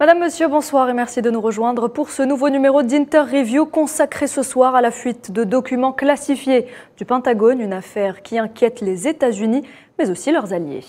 Madame, Monsieur, bonsoir et merci de nous rejoindre pour ce nouveau numéro d'Inter-Review consacré ce soir à la fuite de documents classifiés du Pentagone, une affaire qui inquiète les États-Unis, mais aussi leurs alliés.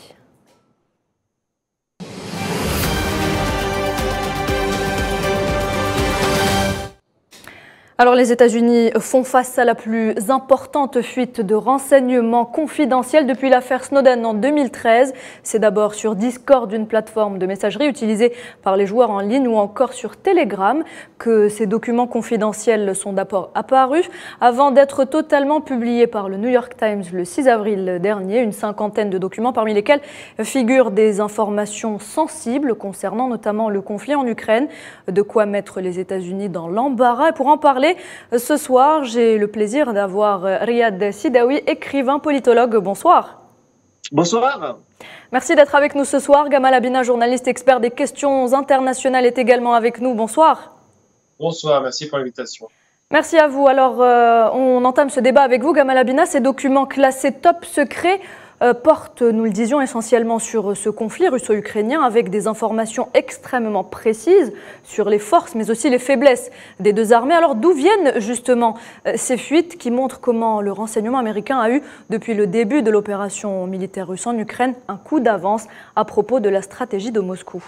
Alors les États-Unis font face à la plus importante fuite de renseignements confidentiels depuis l'affaire Snowden en 2013. C'est d'abord sur Discord, une plateforme de messagerie utilisée par les joueurs en ligne, ou encore sur Telegram, que ces documents confidentiels sont d'abord apparus avant d'être totalement publiés par le New York Times le 6 avril dernier. Une cinquantaine de documents parmi lesquels figurent des informations sensibles concernant notamment le conflit en Ukraine. De quoi mettre les États-Unis dans l'embarras. Et pour en parler, ce soir, j'ai le plaisir d'avoir Riyad Sidaoui, écrivain, politologue. Bonsoir. Bonsoir. Merci d'être avec nous ce soir. Gamal Abina, journaliste expert des questions internationales, est également avec nous. Bonsoir. Bonsoir, merci pour l'invitation. Merci à vous. Alors, on entame ce débat avec vous, Gamal Abina. Ces documents classés top secret portent, nous le disions, essentiellement sur ce conflit russo-ukrainien, avec des informations extrêmement précises sur les forces, mais aussi les faiblesses des deux armées. Alors d'où viennent justement ces fuites qui montrent comment le renseignement américain a eu, depuis le début de l'opération militaire russe en Ukraine, un coup d'avance à propos de la stratégie de Moscou?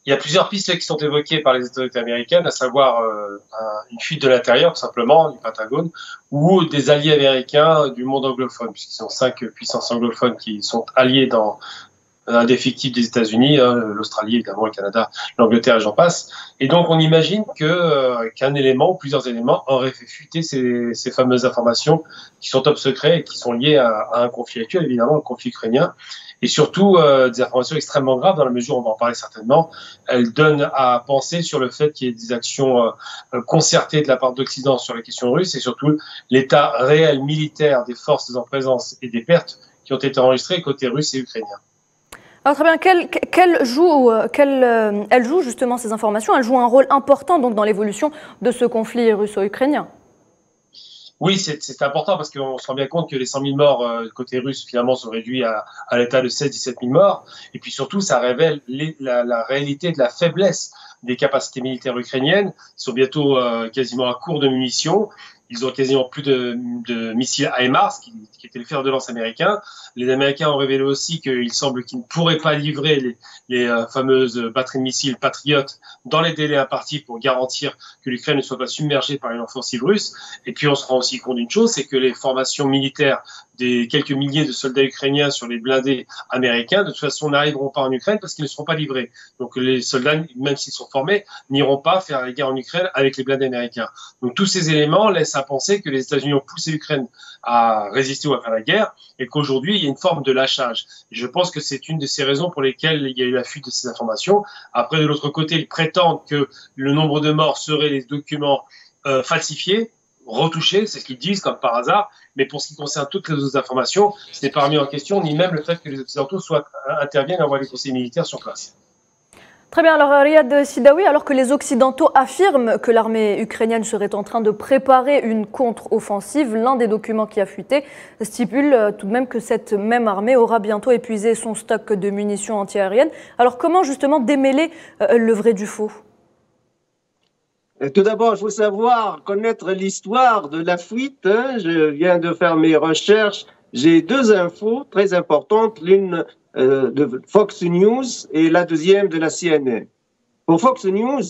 Il y a plusieurs pistes qui sont évoquées par les autorités américaines, à savoir une fuite de l'intérieur, tout simplement, du Pentagone, ou des alliés américains du monde anglophone, puisqu'ils sont 5 puissances anglophones qui sont alliées dans un des fictifs des États-Unis, l'Australie, évidemment, le Canada, l'Angleterre et j'en passe. Et donc, on imagine qu'un élément ou plusieurs éléments auraient fait fuiter ces fameuses informations qui sont top secrets et qui sont liées à un conflit actuel, évidemment, le conflit ukrainien. Et surtout, des informations extrêmement graves, dans la mesure où on va en parler certainement. Elles donnent à penser sur le fait qu'il y ait des actions concertées de la part d'Occident sur la question russe, et surtout l'état réel militaire des forces en présence et des pertes qui ont été enregistrées côté russe et ukrainien. Alors très bien, elles jouent justement ces informations, elles jouent un rôle important donc dans l'évolution de ce conflit russo-ukrainien. Oui, c'est important parce qu'on se rend bien compte que les 100 000 morts côté russe finalement sont réduits à l'état de 16-17 000 morts. Et puis surtout, ça révèle la réalité de la faiblesse des capacités militaires ukrainiennes. Ils sont bientôt quasiment à court de munitions. Ils ont quasiment plus de missiles HIMARS, qui étaient le fer de lance américain. Les Américains ont révélé aussi qu'il semble qu'ils ne pourraient pas livrer les fameuses batteries de missiles Patriot dans les délais impartis pour garantir que l'Ukraine ne soit pas submergée par une offensive russe. Et puis on se rend aussi compte d'une chose, c'est que les formations militaires des quelques milliers de soldats ukrainiens sur les blindés américains, de toute façon, n'arriveront pas en Ukraine parce qu'ils ne seront pas livrés. Donc les soldats, même s'ils sont formés, n'iront pas faire la guerre en Ukraine avec les blindés américains. Donc tous ces éléments laissent à penser que les États-Unis ont poussé l'Ukraine à résister ou à faire la guerre, et qu'aujourd'hui, il y a une forme de lâchage. Et je pense que c'est une de ces raisons pour lesquelles il y a eu la fuite de ces informations. Après, de l'autre côté, ils prétendent que le nombre de morts serait les documents falsifiés, retouchés, c'est ce qu'ils disent comme par hasard, mais pour ce qui concerne toutes les autres informations, ce n'est pas remis en question, ni même le fait que les Occidentaux interviennent et envoient les conseillers militaires sur place. Très bien, alors Riyad Sidaoui, alors que les Occidentaux affirment que l'armée ukrainienne serait en train de préparer une contre-offensive, l'un des documents qui a fuité stipule tout de même que cette même armée aura bientôt épuisé son stock de munitions antiaériennes. Alors comment justement démêler le vrai du faux ? Tout d'abord, il faut connaître l'histoire de la fuite. Je viens de faire mes recherches. J'ai deux infos très importantes, l'une de Fox News et la deuxième de la CNN. Pour Fox News,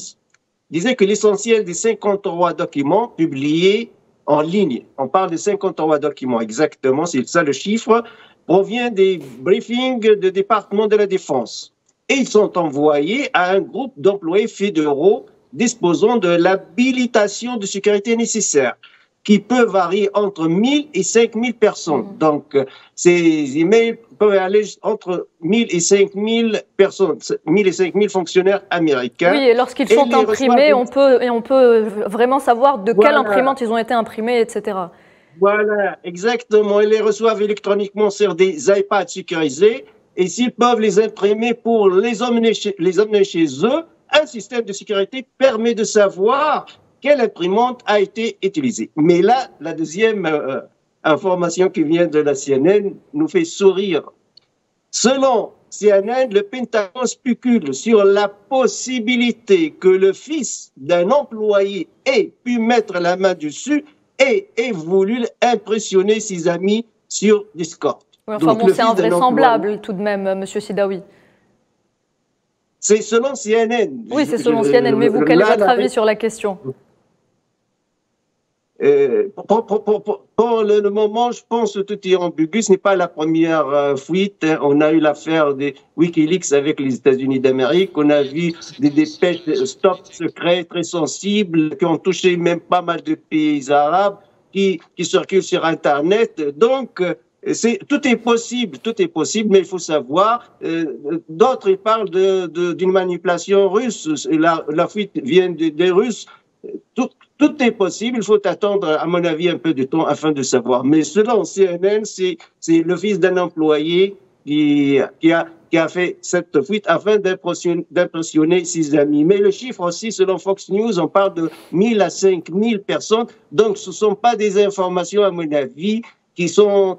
disait que l'essentiel des 53 documents publiés en ligne, on parle de 53 documents exactement, c'est ça le chiffre, provient des briefings du département de la Défense. Et ils sont envoyés à un groupe d'employés fédéraux disposant de l'habilitation de sécurité nécessaire, qui peut varier entre 1000 et 5000 personnes. Donc, ces emails peuvent aller entre 1000 et 5000 personnes, 1000 et 5000 fonctionnaires américains. Oui, et lorsqu'ils sont imprimés, on peut vraiment savoir de quelle imprimante ils ont été imprimés, etc. Voilà, exactement. Ils les reçoivent électroniquement sur des iPads sécurisés, et s'ils peuvent les imprimer pour les emmener chez eux, un système de sécurité permet de savoir quelle imprimante a été utilisée. Mais là, la deuxième information qui vient de la CNN nous fait sourire. Selon CNN, le Pentagone spécule sur la possibilité que le fils d'un employé ait pu mettre la main dessus et ait voulu impressionner ses amis sur Discord. Oui, enfin bon, c'est invraisemblable tout de même, Monsieur Sidaoui. C'est selon CNN. Oui, c'est selon CNN, mais vous, quel est votre avis sur la question? Pour le moment, je pense que tout est ambigu. Ce n'est pas la première fuite. On a eu l'affaire des Wikileaks avec les États-Unis d'Amérique. On a vu des dépêches stop secrets très sensibles qui ont touché même pas mal de pays arabes qui circulent sur Internet. Donc, tout est possible, mais il faut savoir, d'autres parlent d'une manipulation russe. La fuite vient des Russes. Tout est possible, il faut attendre, à mon avis, un peu de temps afin de savoir. Mais selon CNN, c'est le fils d'un employé qui a fait cette fuite afin d'impressionner ses amis. Mais le chiffre aussi, selon Fox News, on parle de 1000 à 5000 personnes. Donc, ce ne sont pas des informations, à mon avis, qui sont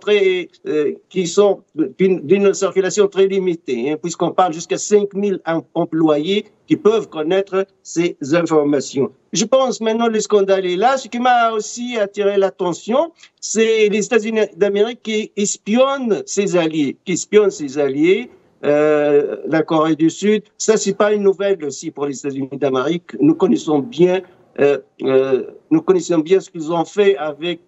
d'une circulation très limitée, hein, puisqu'on parle jusqu'à 5000 employés qui peuvent connaître ces informations. Je pense maintenant le scandale est là. Ce qui m'a aussi attiré l'attention, c'est les États-Unis d'Amérique qui espionnent ses alliés, la Corée du Sud. Ça, c'est pas une nouvelle aussi pour les États-Unis d'Amérique. Nous connaissons bien ce qu'ils ont fait avec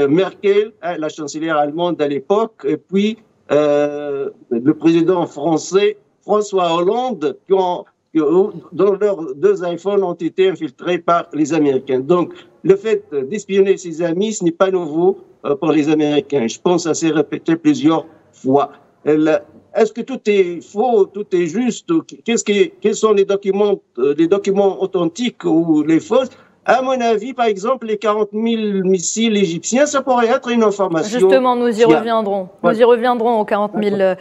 Merkel, la chancelière allemande à l'époque, et puis le président français, François Hollande, dont leurs 2 iPhones ont été infiltrés par les Américains. Donc, le fait d'espionner ses amis, ce n'est pas nouveau pour les Américains. Je pense que ça s'est répété plusieurs fois. Est-ce que tout est faux, tout est juste? Quels sont les documents authentiques ou les fausses? À mon avis, par exemple, les 40 000 missiles égyptiens, ça pourrait être une information. Justement, nous y reviendrons. Nous y reviendrons aux 40 000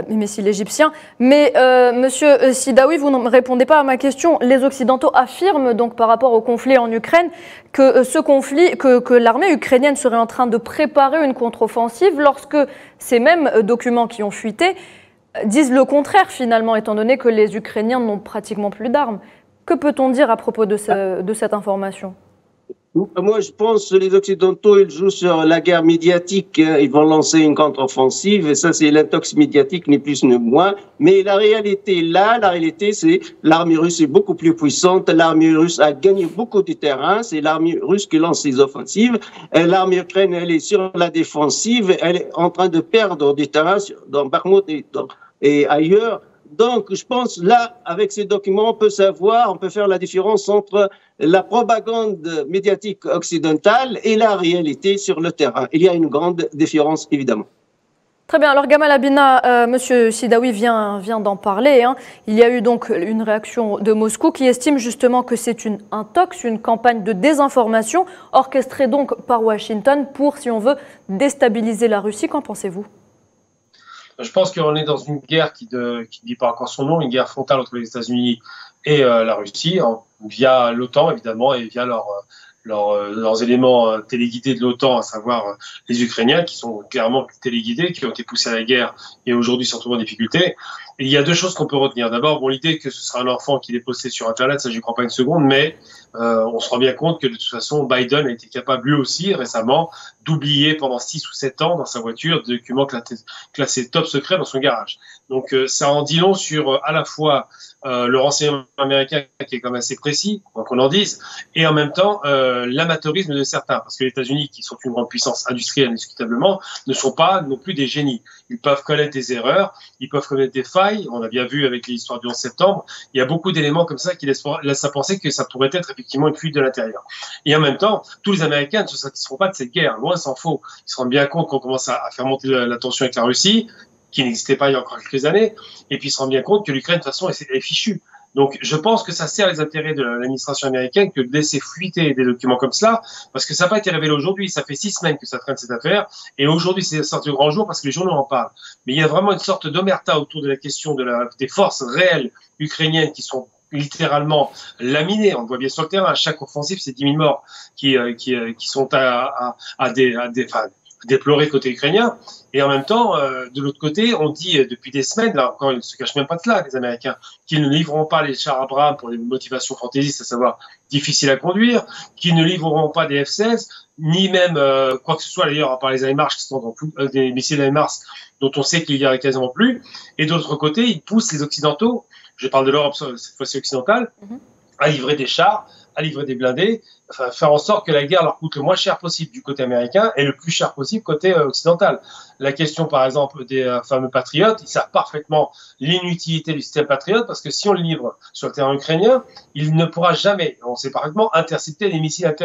missiles égyptiens. Mais, Monsieur Sidaoui, vous ne répondez pas à ma question. Les Occidentaux affirment donc par rapport au conflit en Ukraine que ce conflit, que l'armée ukrainienne serait en train de préparer une contre-offensive lorsque ces mêmes documents qui ont fuité disent le contraire finalement, étant donné que les Ukrainiens n'ont pratiquement plus d'armes. Que peut-on dire à propos de cette information? Moi, je pense que les Occidentaux, ils jouent sur la guerre médiatique. Ils vont lancer une contre-offensive, et ça, c'est l'intox médiatique, ni plus ni moins. Mais la réalité, c'est l'armée russe est beaucoup plus puissante. L'armée russe a gagné beaucoup de terrain. C'est l'armée russe qui lance ses offensives. L'armée ukrainienne, elle est sur la défensive. Elle est en train de perdre du terrain dans Bakhmut et ailleurs. Donc, je pense, là, avec ces documents, on peut faire la différence entre la propagande médiatique occidentale et la réalité sur le terrain. Il y a une grande différence, évidemment. Très bien. Alors, Gamal Abina, Monsieur Sidaoui vient d'en parler. Hein. Il y a eu donc une réaction de Moscou qui estime justement que c'est une intox, une campagne de désinformation orchestrée donc par Washington pour, si on veut, déstabiliser la Russie. Qu'en pensez-vous ? Je pense qu'on est dans une guerre qui ne dit pas encore son nom, une guerre frontale entre les États-Unis et la Russie, via l'OTAN évidemment et via leurs éléments téléguidés de l'OTAN, à savoir les Ukrainiens qui sont clairement téléguidés, qui ont été poussés à la guerre et aujourd'hui se retrouvent en difficulté. Et il y a 2 choses qu'on peut retenir. D'abord, l'idée que ce sera un enfant qui est posté sur Internet, ça je n'y crois pas une seconde, mais on se rend bien compte que de toute façon, Biden a été capable lui aussi récemment d'oublier pendant 6 ou 7 ans dans sa voiture des documents classés top secret dans son garage. Donc ça en dit long sur à la fois le renseignement américain qui est quand même assez précis, qu'on en dise, et en même temps l'amateurisme de certains, parce que les États-Unis, qui sont une grande puissance industrielle indiscutablement, ne sont pas non plus des génies. Ils peuvent connaître des erreurs, ils peuvent connaître des failles. On a bien vu avec l'histoire du 11 septembre, il y a beaucoup d'éléments comme ça qui laissent à penser que ça pourrait être effectivement une fuite de l'intérieur. Et en même temps, tous les Américains ne se satisferont pas de cette guerre, loin s'en faut. Ils se rendent bien compte qu'on commence à faire monter la tension avec la Russie, qui n'existait pas il y a encore quelques années, et puis ils se rendent bien compte que l'Ukraine, de toute façon, est fichue. Donc, je pense que ça sert les intérêts de l'administration américaine que de laisser fuiter des documents comme cela, parce que ça n'a pas été révélé aujourd'hui. Ça fait 6 semaines que ça traîne cette affaire, et aujourd'hui, c'est sorti au grand jour parce que les journaux en parlent. Mais il y a vraiment une sorte d'omerta autour de la question des forces réelles ukrainiennes qui sont littéralement laminées. On le voit bien sur le terrain. À chaque offensive, c'est 10 000 morts qui sont à des déploré côté ukrainien. Et en même temps, de l'autre côté, on dit depuis des semaines, là encore, ils ne se cachent même pas de cela, les Américains, qu'ils ne livreront pas les chars Abrams pour des motivations fantaisistes, à savoir difficiles à conduire, qu'ils ne livreront pas des F-16, ni même quoi que ce soit d'ailleurs, à part les HIMARS, qui sont des missiles HIMARS, dont on sait qu'il y a quasiment plus. Et d'autre côté, ils poussent les Occidentaux, je parle de l'Europe cette fois-ci occidentale, à livrer des chars, à livrer des blindés, enfin, faire en sorte que la guerre leur coûte le moins cher possible du côté américain et le plus cher possible côté occidental. La question, par exemple, des fameux patriotes, ils savent parfaitement l'inutilité du système patriote parce que si on le livre sur le terrain ukrainien, il ne pourra jamais, on sait parfaitement, intercepter les missiles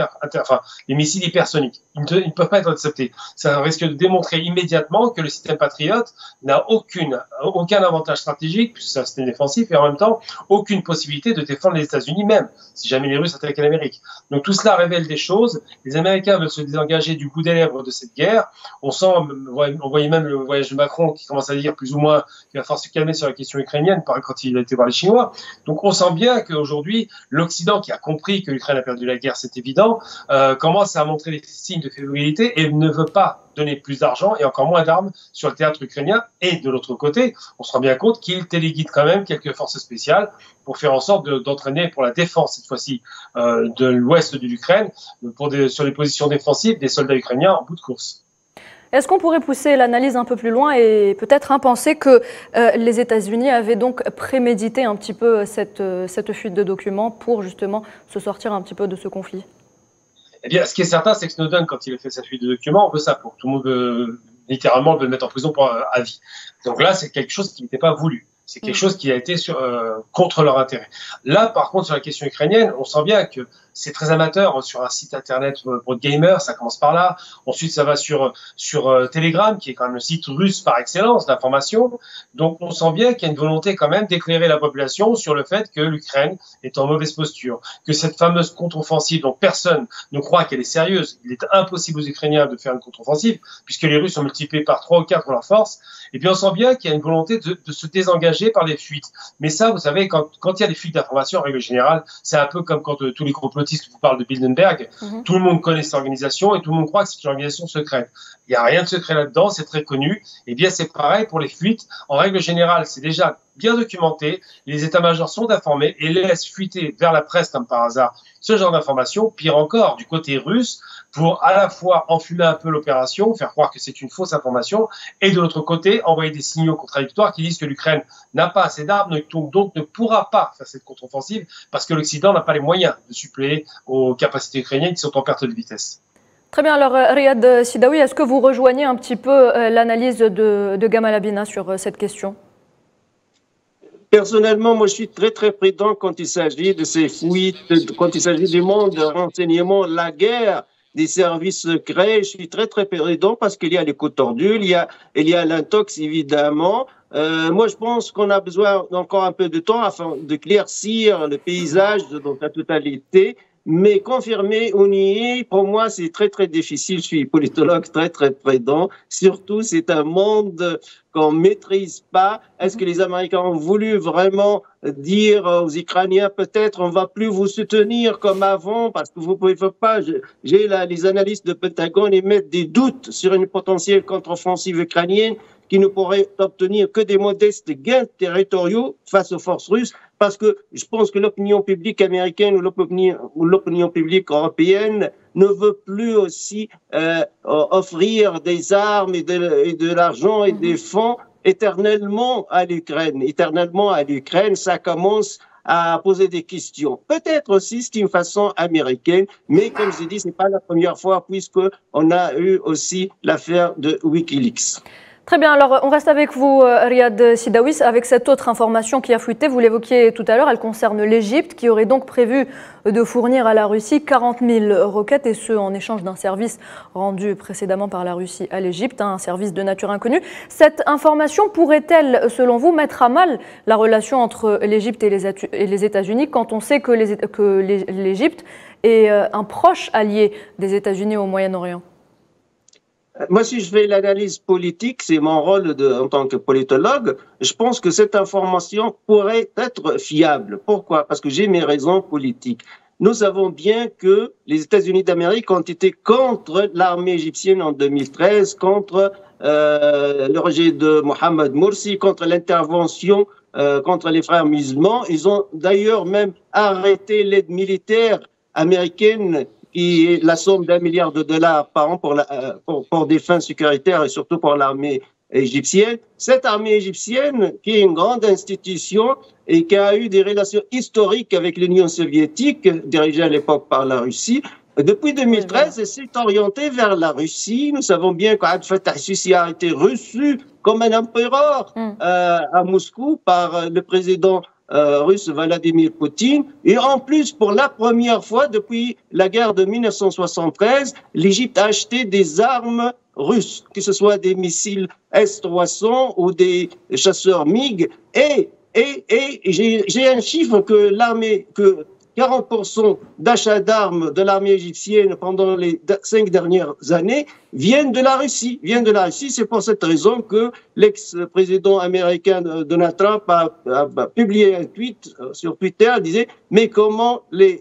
les missiles hypersoniques. Ils ne peuvent pas être interceptés. Ça risque de démontrer immédiatement que le système patriote n'a aucun avantage stratégique, puisque c'est un système défensif, et en même temps, aucune possibilité de défendre les États-Unis même, si jamais les Russes attaquent l'Amérique. Donc tout cela révèle des choses. Les Américains veulent se désengager du bout des lèvres de cette guerre. On voyait même le voyage de Macron qui commence à dire plus ou moins qu'il va falloir se calmer sur la question ukrainienne quand il a été voir les Chinois. Donc on sent bien qu'aujourd'hui, l'Occident, qui a compris que l'Ukraine a perdu la guerre, c'est évident, commence à montrer des signes de fébrilité et ne veut pas donner plus d'argent et encore moins d'armes sur le théâtre ukrainien. Et de l'autre côté, on se rend bien compte qu'il téléguide quand même quelques forces spéciales pour faire en sorte d'entraîner pour la défense, cette fois-ci, de l'ouest de l'Ukraine, sur les positions défensives des soldats ukrainiens en bout de course. Est-ce qu'on pourrait pousser l'analyse un peu plus loin et peut-être penser que les États-Unis avaient donc prémédité un petit peu cette fuite de documents pour justement se sortir un petit peu de ce conflit? Eh bien, ce qui est certain, c'est que Snowden, quand il a fait sa fuite de documents, on veut ça pour tout le monde veut, littéralement, veut le mettre en prison à vie. Donc là, c'est quelque chose qui n'était pas voulu. C'est quelque chose qui a été contre leur intérêt. Là, par contre, sur la question ukrainienne, on sent bien que c'est très amateur sur un site internet pour gamers, ça commence par là. Ensuite, ça va sur Telegram, qui est quand même le site russe par excellence d'information. Donc, on sent bien qu'il y a une volonté quand même d'éclairer la population sur le fait que l'Ukraine est en mauvaise posture, que cette fameuse contre-offensive dont personne ne croit qu'elle est sérieuse, il est impossible aux Ukrainiens de faire une contre-offensive, puisque les Russes ont multiplié par 3 ou 4 leurs forces. Et puis, on sent bien qu'il y a une volonté de se désengager par les fuites. Mais ça, vous savez, quand il y a des fuites d'informations, en règle générale, c'est un peu comme quand tous les complotistes vous parlent de Bilderberg, tout le monde connaît cette organisation et tout le monde croit que c'est une organisation secrète. Il n'y a rien de secret là-dedans, c'est très connu. Et bien, c'est pareil pour les fuites. En règle générale, c'est déjà bien documenté. Les états-majors sont informés et laissent fuiter vers la presse, comme par hasard, ce genre d'informations. Pire encore, du côté russe, pour à la fois enfumer un peu l'opération, faire croire que c'est une fausse information, et de l'autre côté, envoyer des signaux contradictoires qui disent que l'Ukraine n'a pas assez d'armes, donc ne pourra pas faire cette contre-offensive, parce que l'Occident n'a pas les moyens de suppléer aux capacités ukrainiennes qui sont en perte de vitesse. Très bien, alors Riyad Sidaoui, est-ce que vous rejoignez un petit peu l'analyse de Gamal Abina sur cette question? Personnellement, moi, je suis très, très prudent quand il s'agit de ces fuites, quand il s'agit du monde de renseignement, la guerre des services secrets. Je suis très, très prudent parce qu'il y a les coups tordus, il y a l'intox, évidemment. Moi, je pense qu'on a besoin d'encore un peu de temps afin de claircir le paysage dans sa totalité. Mais confirmer ou nier, pour moi, c'est très, très difficile. Je suis politologue très, très prudent. Surtout, c'est un monde qu'on maîtrise pas. Est-ce que les Américains ont voulu vraiment dire aux Ukrainiens, peut-être on va plus vous soutenir comme avant parce que vous pouvez pas. J'ai là les analystes de Pentagone émettent des doutes sur une potentielle contre-offensive ukrainienne qui ne pourrait obtenir que des modestes gains territoriaux face aux forces russes, parce que je pense que l'opinion publique américaine ou l'opinion publique européenne ne veut plus aussi offrir des armes et de l'argent et des fonds éternellement à l'Ukraine. Éternellement à l'Ukraine, ça commence à poser des questions. Peut-être aussi c'est une façon américaine, mais comme je dis, c'est pas la première fois puisque on a eu aussi l'affaire de Wikileaks. Très bien, alors on reste avec vous, Riyad Sidaoui, avec cette autre information qui a fuité. Vous l'évoquiez tout à l'heure, elle concerne l'Égypte, qui aurait donc prévu de fournir à la Russie 40 000 roquettes, et ce en échange d'un service rendu précédemment par la Russie à l'Égypte, un service de nature inconnue. Cette information pourrait-elle, selon vous, mettre à mal la relation entre l'Égypte et les États-Unis, quand on sait que l'Égypte est un proche allié des États-Unis au Moyen-Orient? Moi, si je fais l'analyse politique, c'est mon rôle en tant que politologue, je pense que cette information pourrait être fiable. Pourquoi? Parce que j'ai mes raisons politiques. nous savons bien que les États-Unis d'Amérique ont été contre l'armée égyptienne en 2013, contre le rejet de Mohamed Morsi, contre l'intervention contre les frères musulmans. Ils ont d'ailleurs même arrêté l'aide militaire américaine, qui est la somme d'1 milliard de dollars par an pour des fins sécuritaires et surtout pour l'armée égyptienne. Cette armée égyptienne, qui est une grande institution et qui a eu des relations historiques avec l'Union soviétique, dirigée à l'époque par la Russie, depuis 2013, elle s'est orientée vers la Russie. Nous savons bien qu'Abdel Fattah al-Sisi a été reçu comme un empereur à Moscou par le président russe Vladimir Poutine. Et en plus, pour la première fois depuis la guerre de 1973, l'Égypte a acheté des armes russes, que ce soit des missiles S-300 ou des chasseurs MiG. Et j'ai un chiffre que 40% d'achats d'armes de l'armée égyptienne pendant les 5 dernières années viennent de la Russie. C'est pour cette raison que l'ex-président américain Donald Trump a publié un tweet sur Twitter, disait « Mais comment les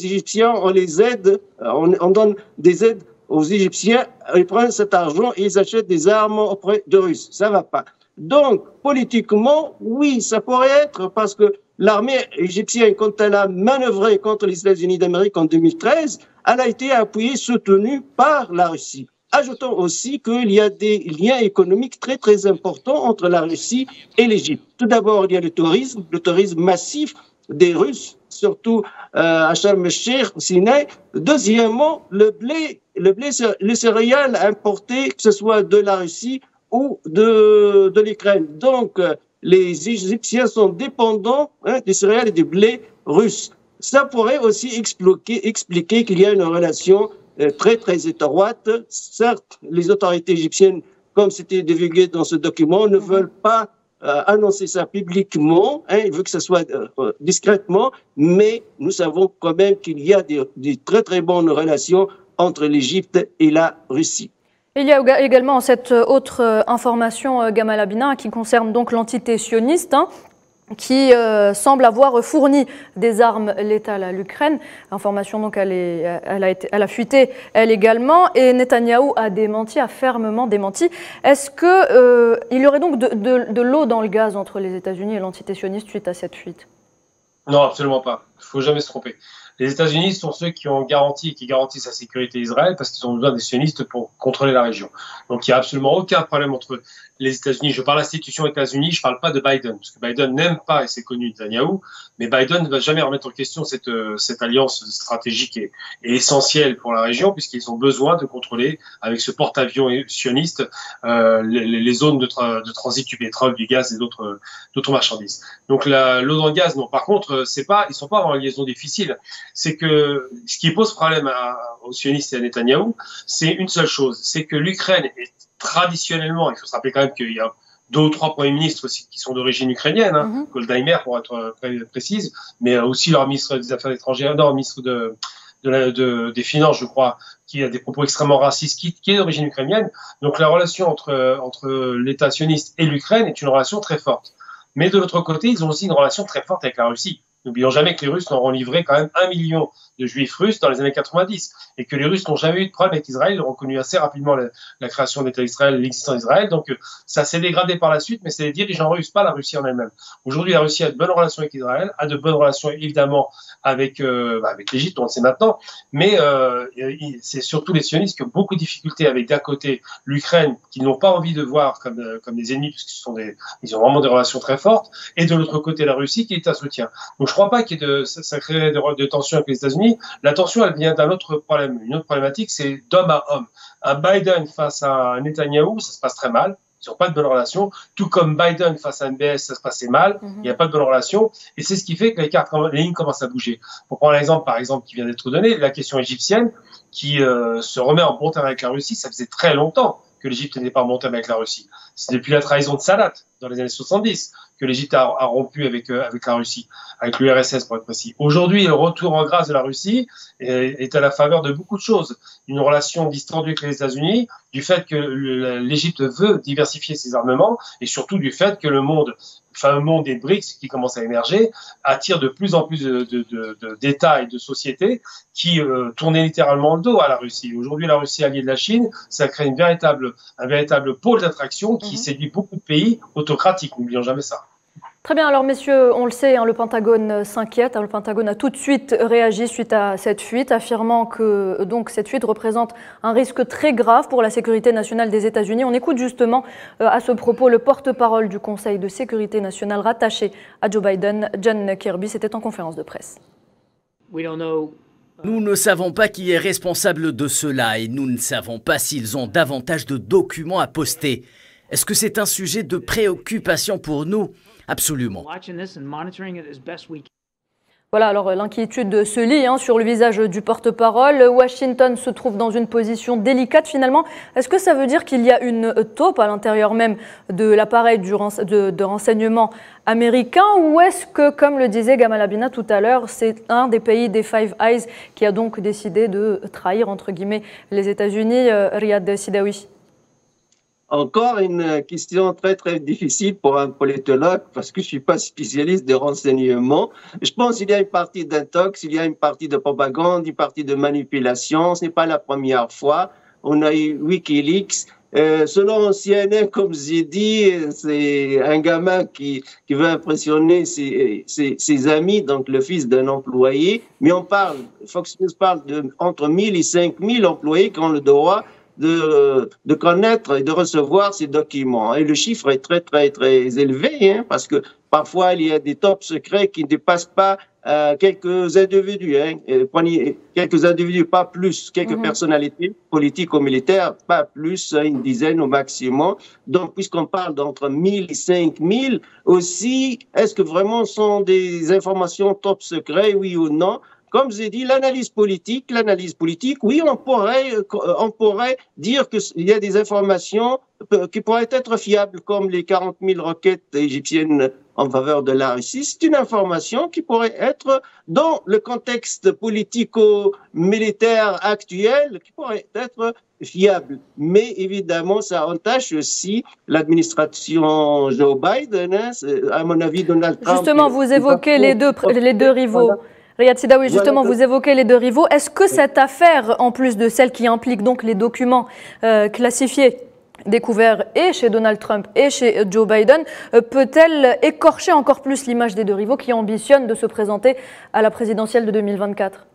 Égyptiens, on les aide, on donne des aides aux Égyptiens, ils prennent cet argent et ils achètent des armes auprès de Russes. Ça va pas. » Donc, politiquement, oui, ça pourrait être parce que l'armée égyptienne, quand elle a manœuvré contre les États-Unis d'Amérique en 2013, elle a été appuyée, soutenue par la Russie. Ajoutons aussi qu'il y a des liens économiques très, très importants entre la Russie et l'Égypte. Tout d'abord, il y a le tourisme massif des Russes, surtout à Sharm el-Sheikh, au Sinaï. Deuxièmement, le céréales importé, que ce soit de la Russie ou de l'Ukraine. Donc, les Égyptiens sont dépendants des céréales et du blé russes. Ça pourrait aussi expliquer qu'il y a une relation très, très étroite. Certes, les autorités égyptiennes, comme c'était divulgué dans ce document, ne veulent pas annoncer ça publiquement, ils veulent que ce soit discrètement, mais nous savons quand même qu'il y a des très, très bonnes relations entre l'Égypte et la Russie. Il y a également cette autre information, Gamal Abina, qui concerne donc l'entité sioniste, qui semble avoir fourni des armes létales à l'Ukraine. L'information, donc, elle a fuité, elle également, et Netanyahou a fermement démenti. Est-ce qu'il y aurait donc de l'eau dans le gaz entre les États-Unis et l'entité sioniste suite à cette fuite? Non, absolument pas. Il ne faut jamais se tromper. Les États-Unis sont ceux qui garantissent la sécurité d'Israël parce qu'ils ont besoin des sionistes pour contrôler la région. Donc, il n'y a absolument aucun problème entre les États-Unis. Je parle d'institutions États-Unis, je ne parle pas de Biden, parce que Biden n'aime pas, et c'est connu, Netanyahou, mais Biden ne va jamais remettre en question cette alliance stratégique et essentielle pour la région, puisqu'ils ont besoin de contrôler, avec ce porte-avions sioniste, les zones de transit du pétrole, du gaz et d'autres marchandises. Donc, l'eau dans le gaz, non. Par contre, ils sont pas en liaison difficile. C'est que ce qui pose problème aux sionistes et à Netanyahou, c'est une seule chose, c'est que l'Ukraine est traditionnellement, il faut se rappeler quand même qu'il y a 2 ou 3 premiers ministres aussi qui sont d'origine ukrainienne, Golda pour être précise, mais aussi leur ministre des Affaires étrangères, non, ministre des Finances, je crois, qui a des propos extrêmement racistes, qui est d'origine ukrainienne. Donc la relation entre l'État sioniste et l'Ukraine est une relation très forte. Mais de l'autre côté, ils ont aussi une relation très forte avec la Russie. N'oublions jamais que les Russes leur ont livré quand même 1 million de Juifs russes dans les années 90 et que les Russes n'ont jamais eu de problème avec Israël. Ils ont reconnu assez rapidement la création d'État d'Israël, l'existence d'Israël. Donc ça s'est dégradé par la suite, mais c'est les dirigeants russes, pas la Russie en elle-même. Aujourd'hui, la Russie a de bonnes relations avec Israël, a de bonnes relations évidemment avec l'Égypte, on le sait maintenant, mais c'est surtout les sionistes qui ont beaucoup de difficultés avec d'un côté l'Ukraine, qui n'ont pas envie de voir comme des ennemis, puisque ils ont vraiment des relations très fortes, et de l'autre côté la Russie qui est un soutien. Donc je ne crois pas qu'il y ait ça crée de tensions avec les États-Unis. La tension, elle vient d'un autre problème. Une autre problématique, c'est d'homme à homme. Un Biden face à un Netanyahou, ça se passe très mal. Ils n'ont pas de bonne relation. Tout comme Biden face à MBS, ça se passait mal. Il n'y a pas de bonne relation. Et c'est ce qui fait que les lignes commencent à bouger. Pour prendre l'exemple, par exemple, qui vient d'être donné, la question égyptienne, qui se remet en bon terme avec la Russie, ça faisait très longtemps que l'Égypte n'était pas en bon terme avec la Russie. C'est depuis la trahison de Sadat, dans les années 70, que l'Égypte a rompu avec la Russie, avec l'URSS pour être précis. Aujourd'hui, le retour en grâce de la Russie est à la faveur de beaucoup de choses. Une relation distendue avec les États-Unis, du fait que l'Égypte veut diversifier ses armements et surtout du fait que le fameux monde des BRICS qui commence à émerger attire de plus en plus d'États et de sociétés qui tournaient littéralement le dos à la Russie. Aujourd'hui, la Russie alliée de la Chine, ça crée un véritable pôle d'attraction qui séduit beaucoup de pays autocratiques. N'oublions jamais ça. Très bien, alors messieurs, on le sait, le Pentagone s'inquiète. Le Pentagone a tout de suite réagi suite à cette fuite, affirmant que donc, cette fuite représente un risque très grave pour la sécurité nationale des États-Unis. On écoute justement à ce propos le porte-parole du Conseil de sécurité nationale rattaché à Joe Biden, John Kirby. C'était en conférence de presse. Nous ne savons pas qui est responsable de cela et nous ne savons pas s'ils ont davantage de documents à poster. Est-ce que c'est un sujet de préoccupation pour nous ? Absolument. Voilà, alors l'inquiétude se lit sur le visage du porte-parole. Washington se trouve dans une position délicate finalement. Est-ce que ça veut dire qu'il y a une taupe à l'intérieur même de l'appareil de renseignement américain, ou est-ce que, comme le disait Gamal Abina tout à l'heure, c'est un des pays des Five Eyes qui a donc décidé de trahir entre guillemets les États-Unis, Riyad Sidawi? Encore une question très, très difficile pour un politologue parce que je suis pas spécialiste de renseignement. Je pense qu'il y a une partie d'intox, il y a une partie de propagande, une partie de manipulation. Ce n'est pas la première fois. On a eu Wikileaks. Selon CNN, comme j'ai dit, c'est un gamin qui veut impressionner ses amis, donc le fils d'un employé. Mais Fox News parle entre 1000 et 5000 employés qui ont le droit de connaître et de recevoir ces documents. Et le chiffre est très, très, très élevé, parce que parfois, il y a des top secrets qui ne dépassent pas quelques individus, quelques individus, pas plus, quelques personnalités politiques ou militaires, pas plus, une dizaine au maximum. Donc, puisqu'on parle d'entre 1000 et 5000, aussi, est-ce que vraiment ce sont des informations top secrets, oui ou non? Comme j'ai dit, l'analyse politique, oui, on pourrait dire qu'il y a des informations qui pourraient être fiables, comme les 40 000 roquettes égyptiennes en faveur de la Russie. C'est une information qui pourrait être, dans le contexte politico-militaire actuel, qui pourrait être fiable. Mais évidemment, ça entache aussi l'administration Joe Biden, à mon avis, Donald Trump. Justement, vous évoquez les deux rivaux. Voilà. Riyad Sidawi, justement, vous évoquez les deux rivaux. Est-ce que cette affaire, en plus de celle qui implique donc les documents classifiés découverts et chez Donald Trump et chez Joe Biden, peut-elle écorcher encore plus l'image des deux rivaux qui ambitionnent de se présenter à la présidentielle de 2024?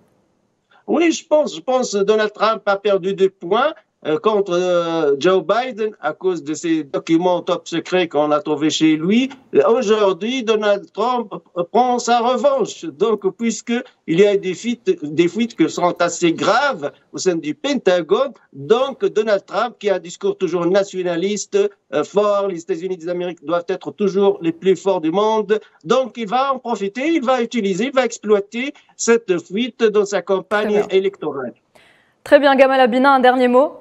Oui, je pense que Donald Trump a perdu 2 points contre Joe Biden à cause de ces documents top secrets qu'on a trouvés chez lui. Aujourd'hui, Donald Trump prend sa revanche. Donc, puisqu'il y a des fuites qui sont assez graves au sein du Pentagone, donc Donald Trump, qui a un discours toujours nationaliste, fort, les États-Unis d'Amérique doivent être toujours les plus forts du monde. Donc, il va en profiter, il va exploiter cette fuite dans sa campagne électorale. Très bien, Gamal Abina, un dernier mot?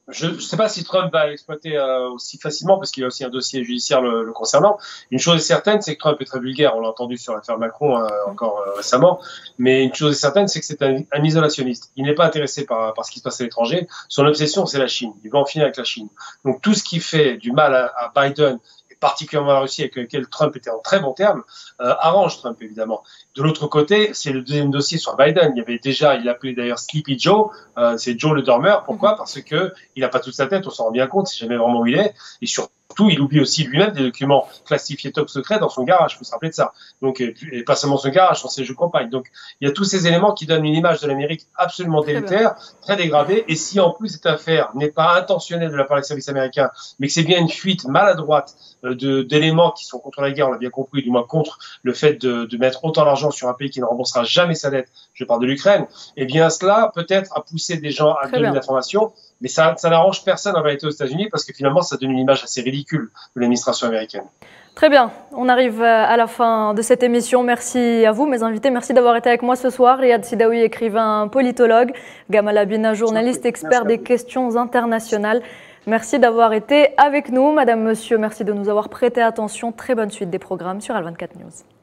Je ne sais pas si Trump va l'exploiter aussi facilement parce qu'il y a aussi un dossier judiciaire le concernant. Une chose est certaine, c'est que Trump est très vulgaire. On l'a entendu sur l'affaire Macron encore récemment. Mais une chose est certaine, c'est que c'est un isolationniste. Il n'est pas intéressé par ce qui se passe à l'étranger. Son obsession, c'est la Chine. Il veut en finir avec la Chine. Donc tout ce qui fait du mal à Biden, et particulièrement à la Russie avec laquelle Trump était en très bon terme, arrange Trump évidemment. De l'autre côté, c'est le deuxième dossier sur Biden. Il l'appelait d'ailleurs Sleepy Joe, c'est Joe le dormeur. Pourquoi? Parce que il n'a pas toute sa tête, on s'en rend bien compte, c'est jamais vraiment où il est. Et surtout, il oublie aussi lui-même des documents classifiés top secret dans son garage, il faut se rappeler de ça. Donc, et pas seulement son garage, son siège de campagne. Donc, il y a tous ces éléments qui donnent une image de l'Amérique absolument délétère, très dégradée. Et si en plus cette affaire n'est pas intentionnelle de la part des services américains, mais que c'est bien une fuite maladroite d'éléments qui sont contre la guerre, on l'a bien compris, du moins contre le fait de mettre autant d'argent sur un pays qui ne remboursera jamais sa dette, je parle de l'Ukraine, eh bien cela peut-être a poussé des gens à donner de l'information Mais ça n'arrange personne en réalité aux États-Unis parce que finalement, ça donne une image assez ridicule de l'administration américaine. Très bien, on arrive à la fin de cette émission. Merci à vous, mes invités. Merci d'avoir été avec moi ce soir. Riyad Sidaoui, écrivain politologue. Gamal Abina, journaliste, expert des questions internationales. Merci d'avoir été avec nous. Madame, monsieur, merci de nous avoir prêté attention. Très bonne suite des programmes sur Al24 News.